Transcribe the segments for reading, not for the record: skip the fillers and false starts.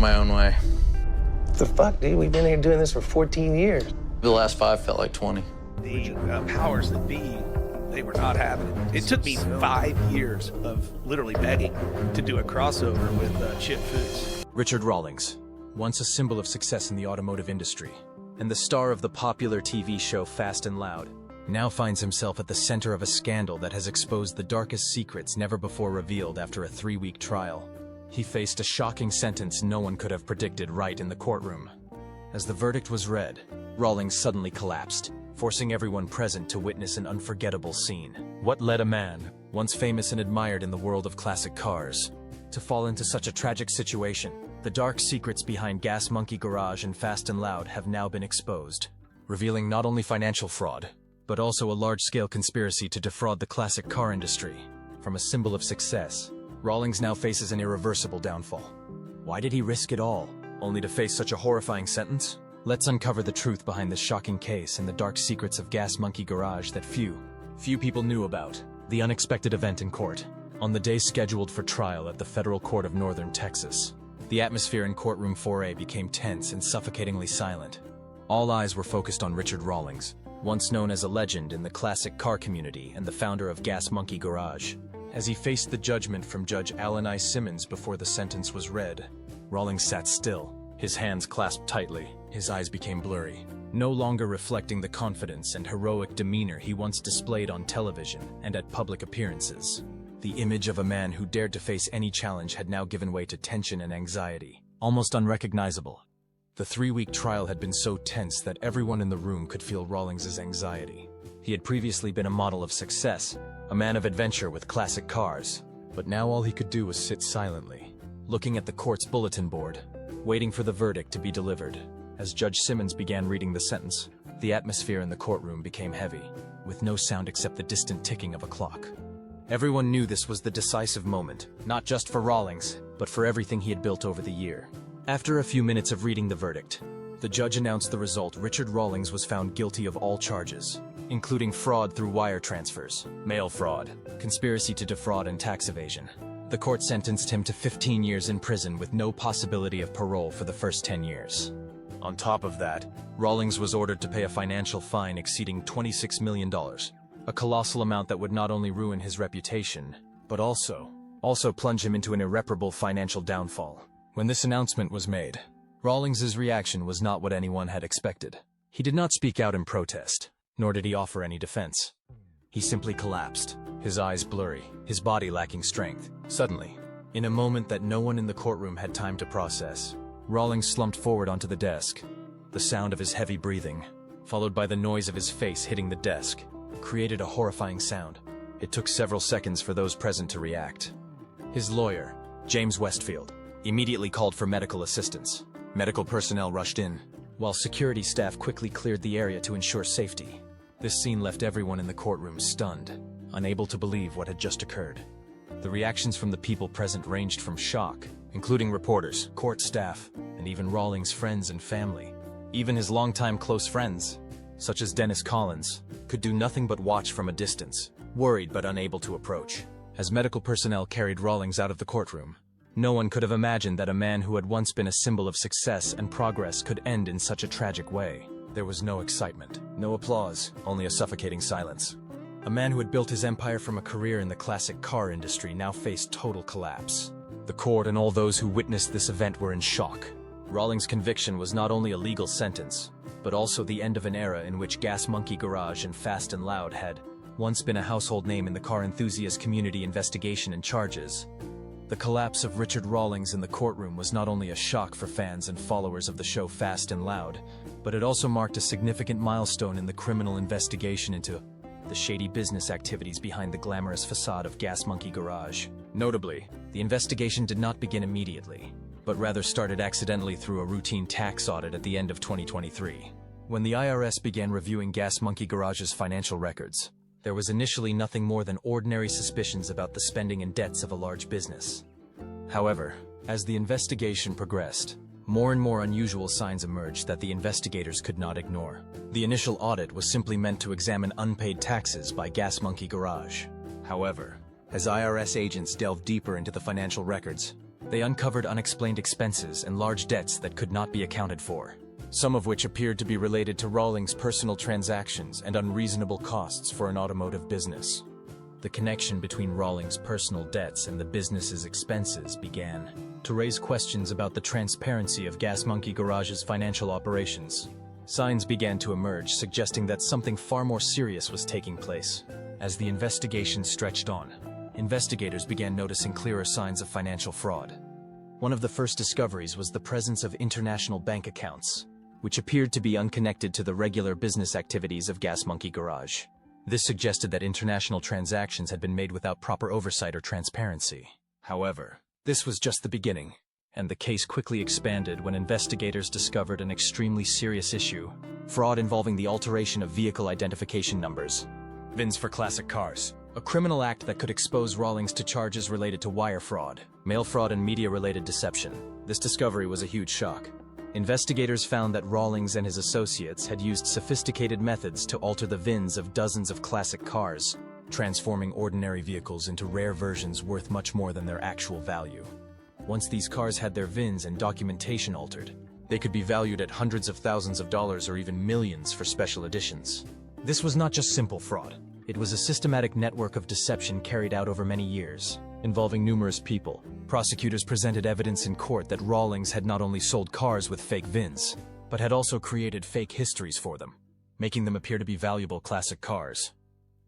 my own way. What the fuck, dude? We've been here doing this for 14 years. The last 5 felt like 20. The powers that be, they were not having it. It took me 5 years of literally begging to do a crossover with Chip Foods. Richard Rawlings, once a symbol of success in the automotive industry, and the star of the popular TV show Fast and Loud, now finds himself at the center of a scandal that has exposed the darkest secrets never before revealed after a 3-week trial. He faced a shocking sentence no one could have predicted right in the courtroom. As the verdict was read, Rawlings suddenly collapsed, forcing everyone present to witness an unforgettable scene. What led a man, once famous and admired in the world of classic cars, to fall into such a tragic situation? The dark secrets behind Gas Monkey Garage and Fast and Loud have now been exposed, revealing not only financial fraud, but also a large-scale conspiracy to defraud the classic car industry. From a symbol of success, Rawlings now faces an irreversible downfall. Why did he risk it all, only to face such a horrifying sentence? Let's uncover the truth behind this shocking case and the dark secrets of Gas Monkey Garage that few people knew about. The unexpected event in court, on the day scheduled for trial at the Federal Court of Northern Texas. The atmosphere in courtroom 4A became tense and suffocatingly silent. All eyes were focused on Richard Rawlings, once known as a legend in the classic car community and the founder of Gas Monkey Garage. As he faced the judgment from Judge Alan I. Simmons before the sentence was read, Rawlings sat still, his hands clasped tightly. His eyes became blurry, no longer reflecting the confidence and heroic demeanor he once displayed on television and at public appearances. The image of a man who dared to face any challenge had now given way to tension and anxiety, almost unrecognizable. The 3-week trial had been so tense that everyone in the room could feel Rawlings' anxiety. He had previously been a model of success, a man of adventure with classic cars, but now all he could do was sit silently, looking at the court's bulletin board, waiting for the verdict to be delivered. As Judge Simmons began reading the sentence, the atmosphere in the courtroom became heavy, with no sound except the distant ticking of a clock. Everyone knew this was the decisive moment, not just for Rawlings, but for everything he had built over the year. After a few minutes of reading the verdict, the judge announced the result. Richard Rawlings was found guilty of all charges, including fraud through wire transfers, mail fraud, conspiracy to defraud, and tax evasion. The court sentenced him to 15 years in prison with no possibility of parole for the first 10 years. On top of that, Rawlings was ordered to pay a financial fine exceeding $26 million, a colossal amount that would not only ruin his reputation, but also plunge him into an irreparable financial downfall. When this announcement was made, Rawlings' reaction was not what anyone had expected. He did not speak out in protest, nor did he offer any defense. He simply collapsed, his eyes blurry, his body lacking strength. Suddenly, in a moment that no one in the courtroom had time to process, Rawlings slumped forward onto the desk. The sound of his heavy breathing, followed by the noise of his face hitting the desk, created a horrifying sound. It took several seconds for those present to react. His lawyer, James Westfield, immediately called for medical assistance. Medical personnel rushed in, while security staff quickly cleared the area to ensure safety. This scene left everyone in the courtroom stunned, unable to believe what had just occurred. The reactions from the people present ranged from shock, including reporters, court staff, and even Rawlings' friends and family. Even his longtime close friends, such as Dennis Collins, could do nothing but watch from a distance, worried but unable to approach. As medical personnel carried Rawlings out of the courtroom, no one could have imagined that a man who had once been a symbol of success and progress could end in such a tragic way. There was no excitement, no applause, only a suffocating silence. A man who had built his empire from a career in the classic car industry now faced total collapse. The court and all those who witnessed this event were in shock. Rawlings' conviction was not only a legal sentence, but also the end of an era in which Gas Monkey Garage and Fast and Loud had once been a household name in the car enthusiast community. Investigation and charges. The collapse of Richard Rawlings in the courtroom was not only a shock for fans and followers of the show Fast and Loud, but it also marked a significant milestone in the criminal investigation into the shady business activities behind the glamorous facade of Gas Monkey Garage. Notably, the investigation did not begin immediately, but rather started accidentally through a routine tax audit at the end of 2023. When the IRS began reviewing Gas Monkey Garage's financial records, there was initially nothing more than ordinary suspicions about the spending and debts of a large business. However, as the investigation progressed, more and more unusual signs emerged that the investigators could not ignore. The initial audit was simply meant to examine unpaid taxes by Gas Monkey Garage. However, as IRS agents delved deeper into the financial records, They uncovered unexplained expenses and large debts that could not be accounted for, some of which appeared to be related to Rawlings' personal transactions and unreasonable costs for an automotive business. The connection between Rawlings' personal debts and the business's expenses began to raise questions about the transparency of Gas Monkey Garage's financial operations. Signs began to emerge suggesting that something far more serious was taking place. As the investigation stretched on, investigators began noticing clearer signs of financial fraud. One of the first discoveries was the presence of international bank accounts, which appeared to be unconnected to the regular business activities of Gas Monkey Garage. This suggested that international transactions had been made without proper oversight or transparency. However, this was just the beginning, and the case quickly expanded when investigators discovered an extremely serious issue: fraud involving the alteration of vehicle identification numbers. VINs for classic cars, a criminal act that could expose Rawlings to charges related to wire fraud, mail fraud, and media-related deception. This discovery was a huge shock. Investigators found that Rawlings and his associates had used sophisticated methods to alter the VINs of dozens of classic cars, transforming ordinary vehicles into rare versions worth much more than their actual value. Once these cars had their VINs and documentation altered, they could be valued at hundreds of thousands of dollars or even millions for special editions. This was not just simple fraud. It was a systematic network of deception carried out over many years, involving numerous people. Prosecutors presented evidence in court that Rawlings had not only sold cars with fake VINs, but had also created fake histories for them, making them appear to be valuable classic cars.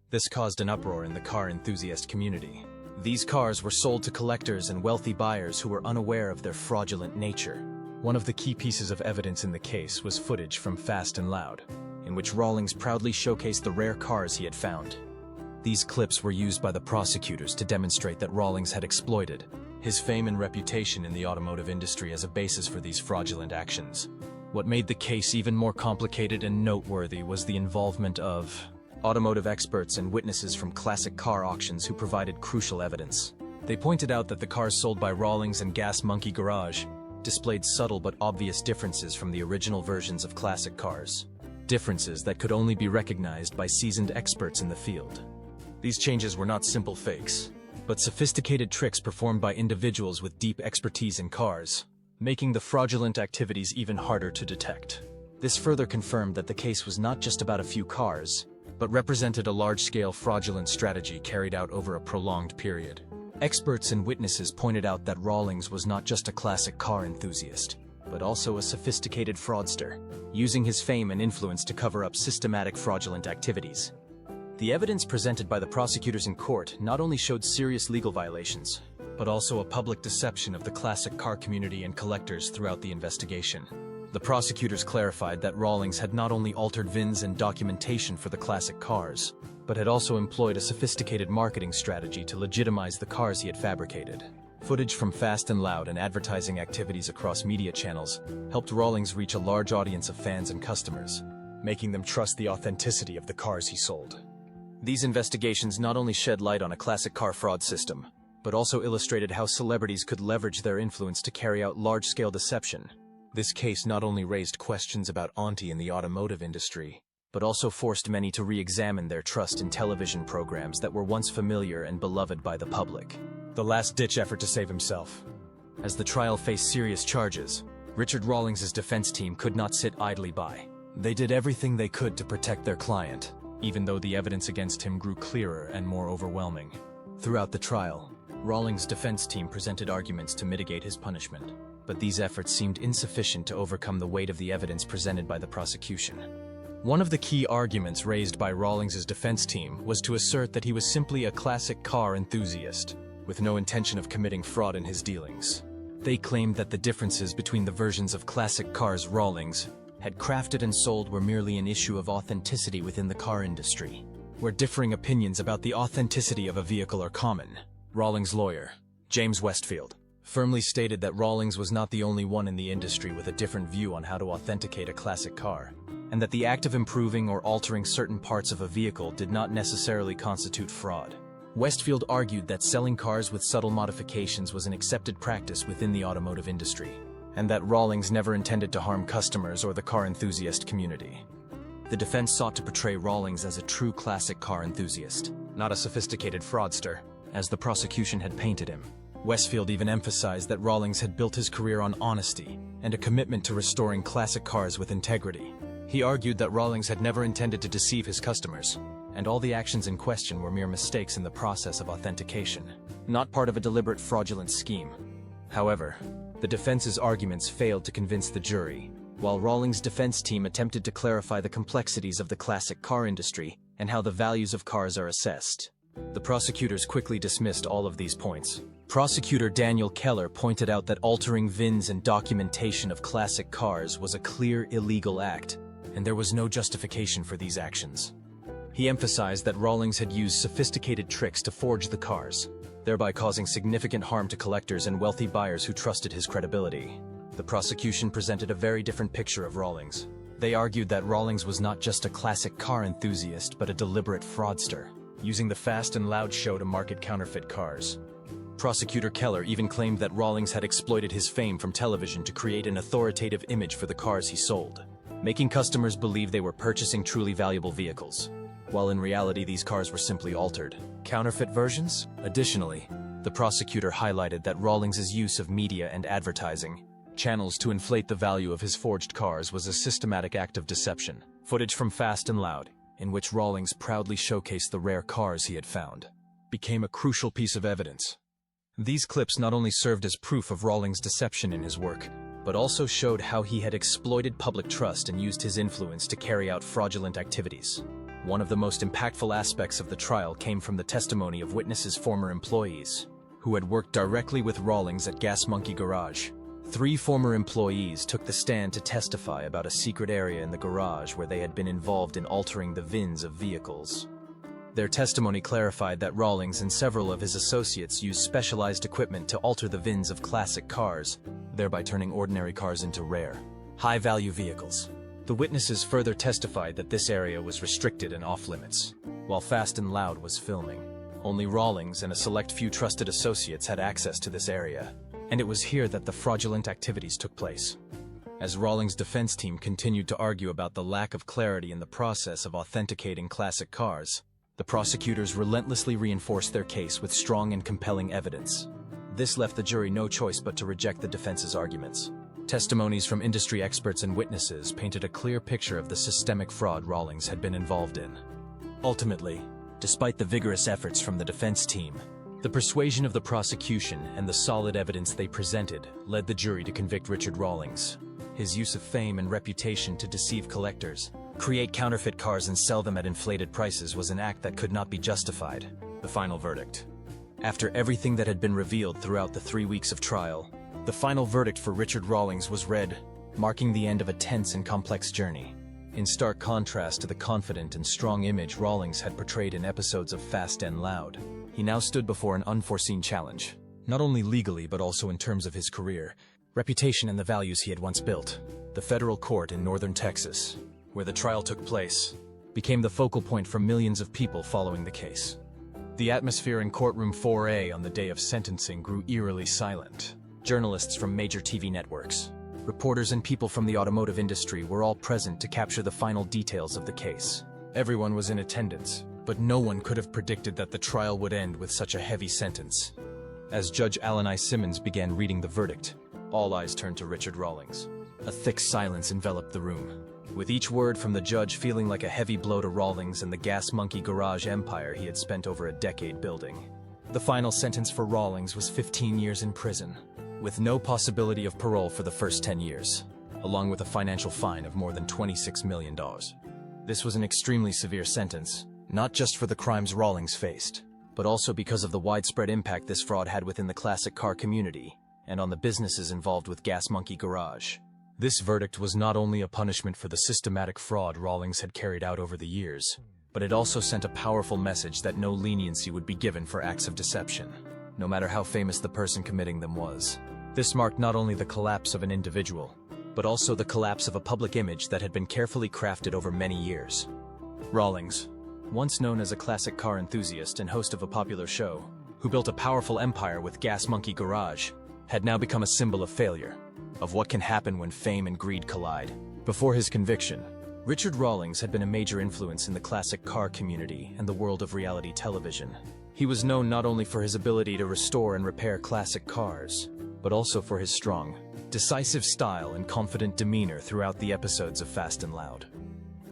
This caused an uproar in the car enthusiast community. These cars were sold to collectors and wealthy buyers who were unaware of their fraudulent nature. One of the key pieces of evidence in the case was footage from Fast and Loud, in which Rawlings proudly showcased the rare cars he had found. These clips were used by the prosecutors to demonstrate that Rawlings had exploited his fame and reputation in the automotive industry as a basis for these fraudulent actions. What made the case even more complicated and noteworthy was the involvement of automotive experts and witnesses from classic car auctions who provided crucial evidence. They pointed out that the cars sold by Rawlings and Gas Monkey Garage displayed subtle but obvious differences from the original versions of classic cars, differences that could only be recognized by seasoned experts in the field. These changes were not simple fakes, but sophisticated tricks performed by individuals with deep expertise in cars, making the fraudulent activities even harder to detect. This further confirmed that the case was not just about a few cars, but represented a large-scale fraudulent strategy carried out over a prolonged period. Experts and witnesses pointed out that Rawlings was not just a classic car enthusiast, but also a sophisticated fraudster, using his fame and influence to cover up systematic fraudulent activities. The evidence presented by the prosecutors in court not only showed serious legal violations, but also a public deception of the classic car community and collectors throughout the investigation. The prosecutors clarified that Rawlings had not only altered VINs and documentation for the classic cars, but had also employed a sophisticated marketing strategy to legitimize the cars he had fabricated. Footage from Fast and Loud and advertising activities across media channels helped Rawlings reach a large audience of fans and customers, making them trust the authenticity of the cars he sold. These investigations not only shed light on a classic car fraud system, but also illustrated how celebrities could leverage their influence to carry out large-scale deception. This case not only raised questions about Auntie in the automotive industry, but also forced many to re-examine their trust in television programs that were once familiar and beloved by the public. The last-ditch effort to save himself. As the trial faced serious charges, Richard Rawlings' defense team could not sit idly by. They did everything they could to protect their client, even though the evidence against him grew clearer and more overwhelming. Throughout the trial, Rawlings' defense team presented arguments to mitigate his punishment, but these efforts seemed insufficient to overcome the weight of the evidence presented by the prosecution. One of the key arguments raised by Rawlings' defense team was to assert that he was simply a classic car enthusiast, with no intention of committing fraud in his dealings. They claimed that the differences between the versions of classic cars Rawlings had crafted and sold were merely an issue of authenticity within the car industry, where differing opinions about the authenticity of a vehicle are common. Rawlings' lawyer, James Westfield, firmly stated that Rawlings was not the only one in the industry with a different view on how to authenticate a classic car, and that the act of improving or altering certain parts of a vehicle did not necessarily constitute fraud. Westfield argued that selling cars with subtle modifications was an accepted practice within the automotive industry, and that Rawlings never intended to harm customers or the car enthusiast community. The defense sought to portray Rawlings as a true classic car enthusiast, not a sophisticated fraudster, as the prosecution had painted him. Westfield even emphasized that Rawlings had built his career on honesty and a commitment to restoring classic cars with integrity. He argued that Rawlings had never intended to deceive his customers, and all the actions in question were mere mistakes in the process of authentication, not part of a deliberate fraudulent scheme. However, the defense's arguments failed to convince the jury, while Rawlings' defense team attempted to clarify the complexities of the classic car industry and how the values of cars are assessed. The prosecutors quickly dismissed all of these points. Prosecutor Daniel Keller pointed out that altering VINs and documentation of classic cars was a clear illegal act, and there was no justification for these actions. He emphasized that Rawlings had used sophisticated tricks to forge the cars, thereby causing significant harm to collectors and wealthy buyers who trusted his credibility. The prosecution presented a very different picture of Rawlings. They argued that Rawlings was not just a classic car enthusiast, but a deliberate fraudster, using the Fast and Loud show to market counterfeit cars. Prosecutor Keller even claimed that Rawlings had exploited his fame from television to create an authoritative image for the cars he sold, making customers believe they were purchasing truly valuable vehicles, while in reality these cars were simply altered, counterfeit versions. Additionally, the prosecutor highlighted that Rawlings' use of media and advertising channels to inflate the value of his forged cars was a systematic act of deception. Footage from Fast and Loud, in which Rawlings proudly showcased the rare cars he had found, became a crucial piece of evidence. These clips not only served as proof of Rawlings' deception in his work, but also showed how he had exploited public trust and used his influence to carry out fraudulent activities. One of the most impactful aspects of the trial came from the testimony of witnesses' former employees, who had worked directly with Rawlings at Gas Monkey Garage. 3 former employees took the stand to testify about a secret area in the garage where they had been involved in altering the VINs of vehicles. Their testimony clarified that Rawlings and several of his associates used specialized equipment to alter the VINs of classic cars, thereby turning ordinary cars into rare, high-value vehicles. The witnesses further testified that this area was restricted and off-limits, while Fast and Loud was filming. Only Rawlings and a select few trusted associates had access to this area, and it was here that the fraudulent activities took place. As Rawlings' defense team continued to argue about the lack of clarity in the process of authenticating classic cars, the prosecutors relentlessly reinforced their case with strong and compelling evidence. This left the jury no choice but to reject the defense's arguments. Testimonies from industry experts and witnesses painted a clear picture of the systemic fraud Rawlings had been involved in. Ultimately, despite the vigorous efforts from the defense team, the persuasion of the prosecution and the solid evidence they presented led the jury to convict Richard Rawlings. His use of fame and reputation to deceive collectors, create counterfeit cars and sell them at inflated prices was an act that could not be justified. The final verdict. After everything that had been revealed throughout the 3 weeks of trial, the final verdict for Richard Rawlings was read, marking the end of a tense and complex journey. In stark contrast to the confident and strong image Rawlings had portrayed in episodes of Fast and Loud, he now stood before an unforeseen challenge, not only legally but also in terms of his career, reputation and the values he had once built. The federal court in northern Texas, where the trial took place, became the focal point for millions of people following the case. The atmosphere in courtroom 4A on the day of sentencing grew eerily silent. Journalists from major TV networks, reporters and people from the automotive industry were all present to capture the final details of the case. Everyone was in attendance, but no one could have predicted that the trial would end with such a heavy sentence. As Judge Alan I. Simmons began reading the verdict, all eyes turned to Richard Rawlings. A thick silence enveloped the room, with each word from the judge feeling like a heavy blow to Rawlings and the Gas Monkey Garage empire he had spent over a decade building. The final sentence for Rawlings was 15 years in prison, with no possibility of parole for the first 10 years, along with a financial fine of more than $26 million. This was an extremely severe sentence, not just for the crimes Rawlings faced, but also because of the widespread impact this fraud had within the classic car community and on the businesses involved with Gas Monkey Garage. This verdict was not only a punishment for the systematic fraud Rawlings had carried out over the years, but it also sent a powerful message that no leniency would be given for acts of deception, no matter how famous the person committing them was. This marked not only the collapse of an individual, but also the collapse of a public image that had been carefully crafted over many years. Rawlings, once known as a classic car enthusiast and host of a popular show, who built a powerful empire with Gas Monkey Garage, had now become a symbol of failure, of what can happen when fame and greed collide. Before his conviction, Richard Rawlings had been a major influence in the classic car community and the world of reality television. He was known not only for his ability to restore and repair classic cars, but also for his strong, decisive style and confident demeanor throughout the episodes of Fast and Loud.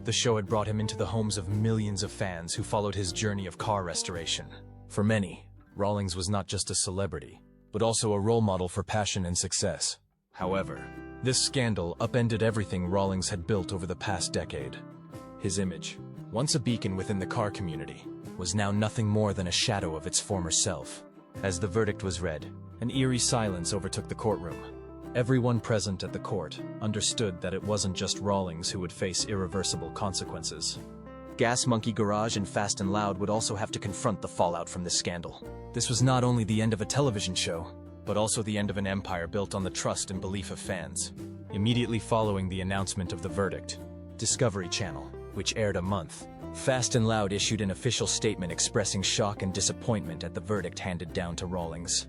The show had brought him into the homes of millions of fans who followed his journey of car restoration. For many, Rawlings was not just a celebrity, but also a role model for passion and success. However, this scandal upended everything Rawlings had built over the past decade. His image, once a beacon within the car community, was now nothing more than a shadow of its former self. As the verdict was read, an eerie silence overtook the courtroom. Everyone present at the court understood that it wasn't just Rawlings who would face irreversible consequences. Gas Monkey Garage and Fast and Loud would also have to confront the fallout from this scandal. This was not only the end of a television show, but also the end of an empire built on the trust and belief of fans. Immediately following the announcement of the verdict, Discovery Channel, which aired a month, Fast and Loud issued an official statement expressing shock and disappointment at the verdict handed down to Rawlings.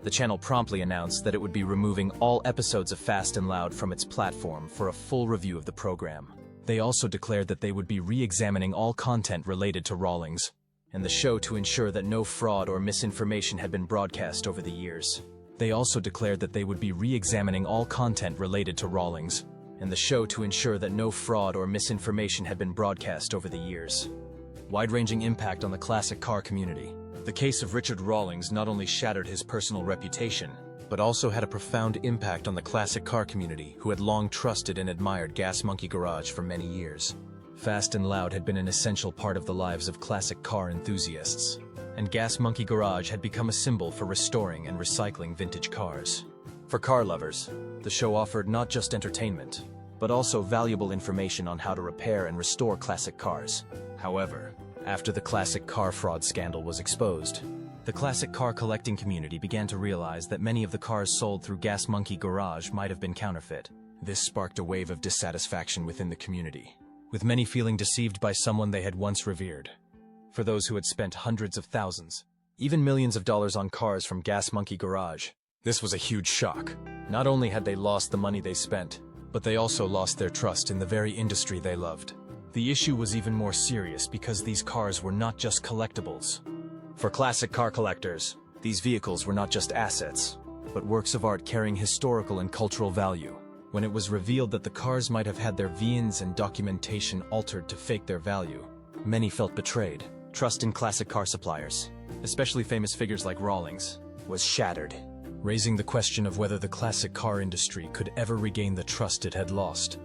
The channel promptly announced that it would be removing all episodes of Fast and Loud from its platform for a full review of the program. They also declared that they would be re-examining all content related to Rawlings and the show to ensure that no fraud or misinformation had been broadcast over the years. They also declared that they would be re-examining all content related to Rawlings and the show to ensure that no fraud or misinformation had been broadcast over the years. Wide-ranging impact on the classic car community. The case of Richard Rawlings not only shattered his personal reputation, but also had a profound impact on the classic car community who had long trusted and admired Gas Monkey Garage for many years. Fast and Loud had been an essential part of the lives of classic car enthusiasts, and Gas Monkey Garage had become a symbol for restoring and recycling vintage cars. For car lovers, the show offered not just entertainment, but also valuable information on how to repair and restore classic cars. However, after the classic car fraud scandal was exposed, the classic car collecting community began to realize that many of the cars sold through Gas Monkey Garage might have been counterfeit. This sparked a wave of dissatisfaction within the community, with many feeling deceived by someone they had once revered. For those who had spent hundreds of thousands, even millions of dollars on cars from Gas Monkey Garage, this was a huge shock. Not only had they lost the money they spent, but they also lost their trust in the very industry they loved. The issue was even more serious because these cars were not just collectibles. For classic car collectors, these vehicles were not just assets, but works of art carrying historical and cultural value. When it was revealed that the cars might have had their VINs and documentation altered to fake their value, many felt betrayed. Trust in classic car suppliers, especially famous figures like Rawlings, was shattered, raising the question of whether the classic car industry could ever regain the trust it had lost.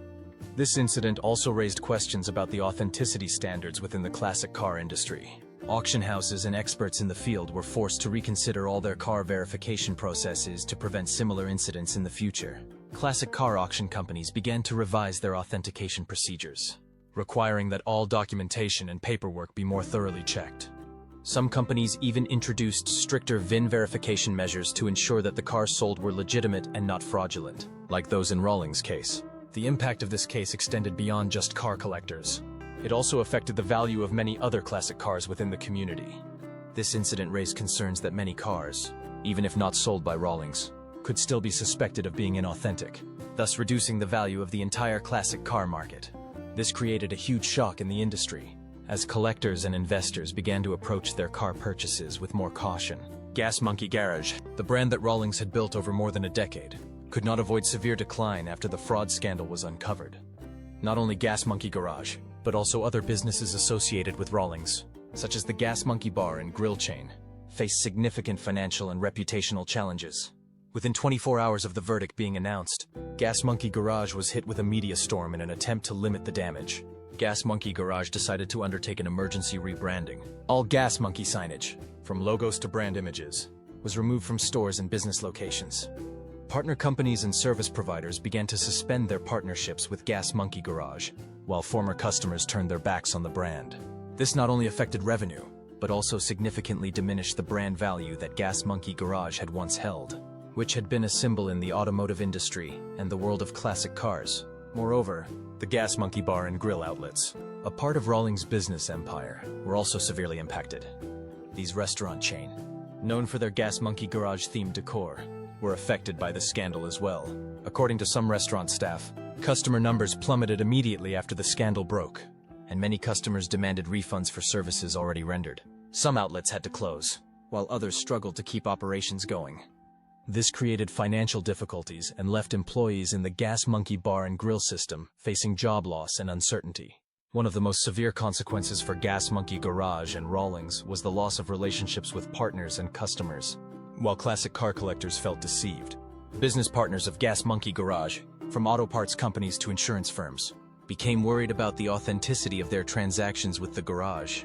This incident also raised questions about the authenticity standards within the classic car industry. Auction houses and experts in the field were forced to reconsider all their car verification processes to prevent similar incidents in the future. Classic car auction companies began to revise their authentication procedures, requiring that all documentation and paperwork be more thoroughly checked. Some companies even introduced stricter VIN verification measures to ensure that the cars sold were legitimate and not fraudulent, like those in Rawlings' case. The impact of this case extended beyond just car collectors. It also affected the value of many other classic cars within the community. This incident raised concerns that many cars, even if not sold by Rawlings, could still be suspected of being inauthentic, thus reducing the value of the entire classic car market. This created a huge shock in the industry, as collectors and investors began to approach their car purchases with more caution. Gas Monkey Garage, the brand that Rawlings had built over more than a decade, could not avoid severe decline after the fraud scandal was uncovered. Not only Gas Monkey Garage, but also other businesses associated with Rawlings, such as the Gas Monkey Bar and Grill chain, faced significant financial and reputational challenges. Within 24 hours of the verdict being announced, Gas Monkey Garage was hit with a media storm in an attempt to limit the damage. Gas Monkey Garage decided to undertake an emergency rebranding. All Gas Monkey signage, from logos to brand images, was removed from stores and business locations. Partner companies and service providers began to suspend their partnerships with Gas Monkey Garage, while former customers turned their backs on the brand. This not only affected revenue, but also significantly diminished the brand value that Gas Monkey Garage had once held, which had been a symbol in the automotive industry and the world of classic cars. Moreover, the Gas Monkey Bar and Grill outlets, a part of Rawlings' business empire, were also severely impacted. These restaurant chain, known for their Gas Monkey Garage-themed decor, were affected by the scandal as well. According to some restaurant staff, Customer numbers plummeted immediately after the scandal broke, and many customers demanded refunds for services already rendered. Some outlets had to close, while others struggled to keep operations going. This created financial difficulties and left employees in the Gas Monkey bar and grill system facing job loss and uncertainty. One of the most severe consequences for Gas Monkey Garage and Rawlings was the loss of relationships with partners and customers. While classic car collectors felt deceived, business partners of Gas Monkey Garage, from auto parts companies to insurance firms, became worried about the authenticity of their transactions with the garage.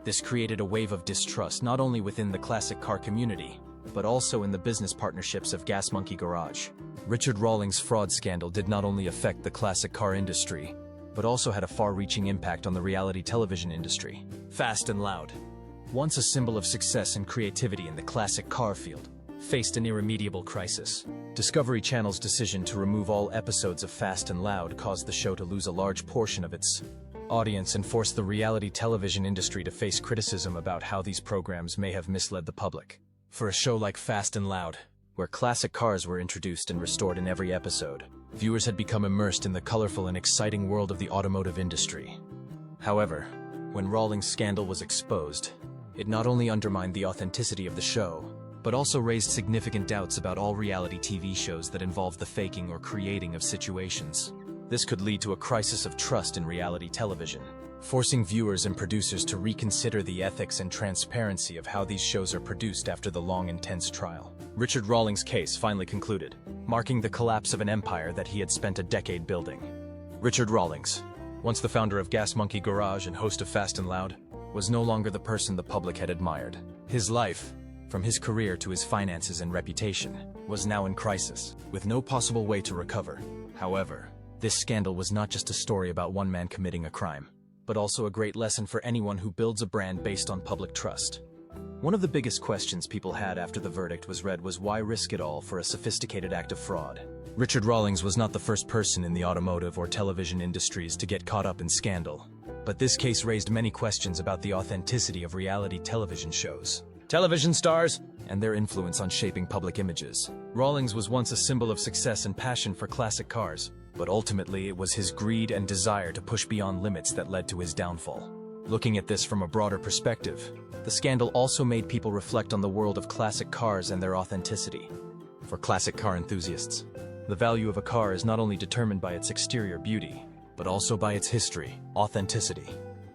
This created a wave of distrust not only within the classic car community, but also in the business partnerships of Gas Monkey Garage. Richard Rawlings' fraud scandal did not only affect the classic car industry, but also had a far-reaching impact on the reality television industry. Fast and Loud, once a symbol of success and creativity in the classic car field, faced an irremediable crisis. Discovery Channel's decision to remove all episodes of Fast and Loud caused the show to lose a large portion of its audience and forced the reality television industry to face criticism about how these programs may have misled the public. For a show like Fast and Loud, where classic cars were introduced and restored in every episode, viewers had become immersed in the colorful and exciting world of the automotive industry. However, when Rawlings' scandal was exposed, it not only undermined the authenticity of the show, but also raised significant doubts about all reality TV shows that involve the faking or creating of situations. This could lead to a crisis of trust in reality television, forcing viewers and producers to reconsider the ethics and transparency of how these shows are produced after the long, intense trial. Richard Rawlings' case finally concluded, marking the collapse of an empire that he had spent a decade building. Richard Rawlings, once the founder of Gas Monkey Garage and host of Fast and Loud, was no longer the person the public had admired. His life, from his career to his finances and reputation, was now in crisis, with no possible way to recover. However, this scandal was not just a story about one man committing a crime, but also a great lesson for anyone who builds a brand based on public trust. One of the biggest questions people had after the verdict was read was why risk it all for a sophisticated act of fraud? Richard Rawlings was not the first person in the automotive or television industries to get caught up in scandal, but this case raised many questions about the authenticity of reality television shows, television stars, and their influence on shaping public images. Rawlings was once a symbol of success and passion for classic cars, but ultimately it was his greed and desire to push beyond limits that led to his downfall. Looking at this from a broader perspective, the scandal also made people reflect on the world of classic cars and their authenticity. For classic car enthusiasts, the value of a car is not only determined by its exterior beauty, but also by its history, authenticity,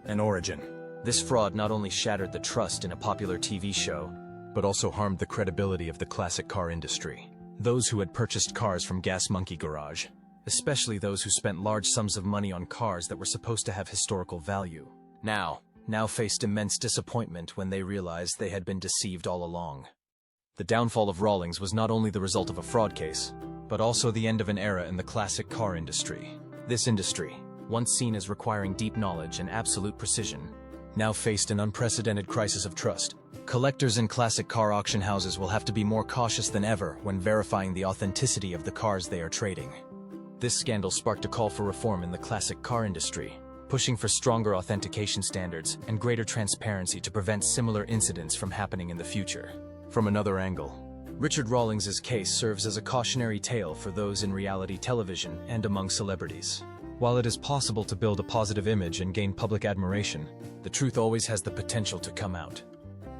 and origin. This fraud not only shattered the trust in a popular TV show, but also harmed the credibility of the classic car industry. Those who had purchased cars from Gas Monkey Garage, especially those who spent large sums of money on cars that were supposed to have historical value, now faced immense disappointment when they realized they had been deceived all along. The downfall of Rawlings was not only the result of a fraud case, but also the end of an era in the classic car industry. This industry, once seen as requiring deep knowledge and absolute precision, now faced an unprecedented crisis of trust. Collectors and classic car auction houses will have to be more cautious than ever when verifying the authenticity of the cars they are trading. This scandal sparked a call for reform in the classic car industry, pushing for stronger authentication standards and greater transparency to prevent similar incidents from happening in the future. From another angle, Richard Rawlings' case serves as a cautionary tale for those in reality television and among celebrities. While it is possible to build a positive image and gain public admiration, the truth always has the potential to come out.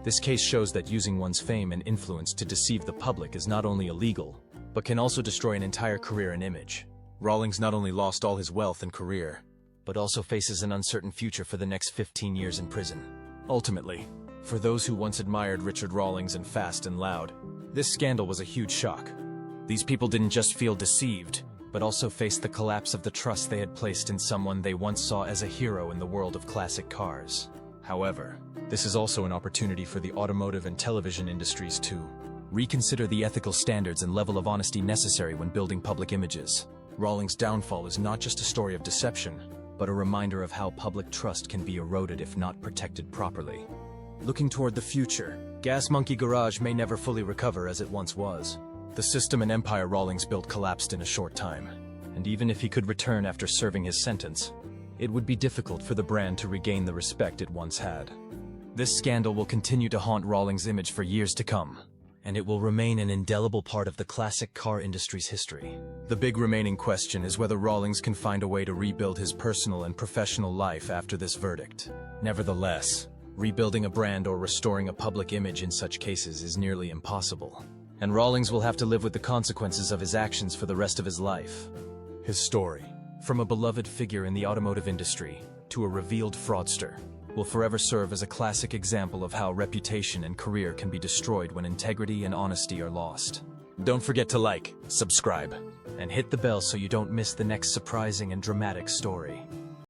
This case shows that using one's fame and influence to deceive the public is not only illegal, but can also destroy an entire career and image. Rawlings not only lost all his wealth and career, but also faces an uncertain future for the next 15 years in prison. Ultimately, for those who once admired Richard Rawlings and Fast and Loud, this scandal was a huge shock. These people didn't just feel deceived, but also faced the collapse of the trust they had placed in someone they once saw as a hero in the world of classic cars. However, this is also an opportunity for the automotive and television industries to reconsider the ethical standards and level of honesty necessary when building public images. Rawlings' downfall is not just a story of deception, but a reminder of how public trust can be eroded if not protected properly. Looking toward the future, Gas Monkey Garage may never fully recover as it once was. The system and empire Rawlings built collapsed in a short time, and even if he could return after serving his sentence, it would be difficult for the brand to regain the respect it once had. This scandal will continue to haunt Rawlings' image for years to come, and it will remain an indelible part of the classic car industry's history. The big remaining question is whether Rawlings can find a way to rebuild his personal and professional life after this verdict. Nevertheless, rebuilding a brand or restoring a public image in such cases is nearly impossible, and Rawlings will have to live with the consequences of his actions for the rest of his life. His story, from a beloved figure in the automotive industry to a revealed fraudster, will forever serve as a classic example of how reputation and career can be destroyed when integrity and honesty are lost. Don't forget to like, subscribe, and hit the bell so you don't miss the next surprising and dramatic story.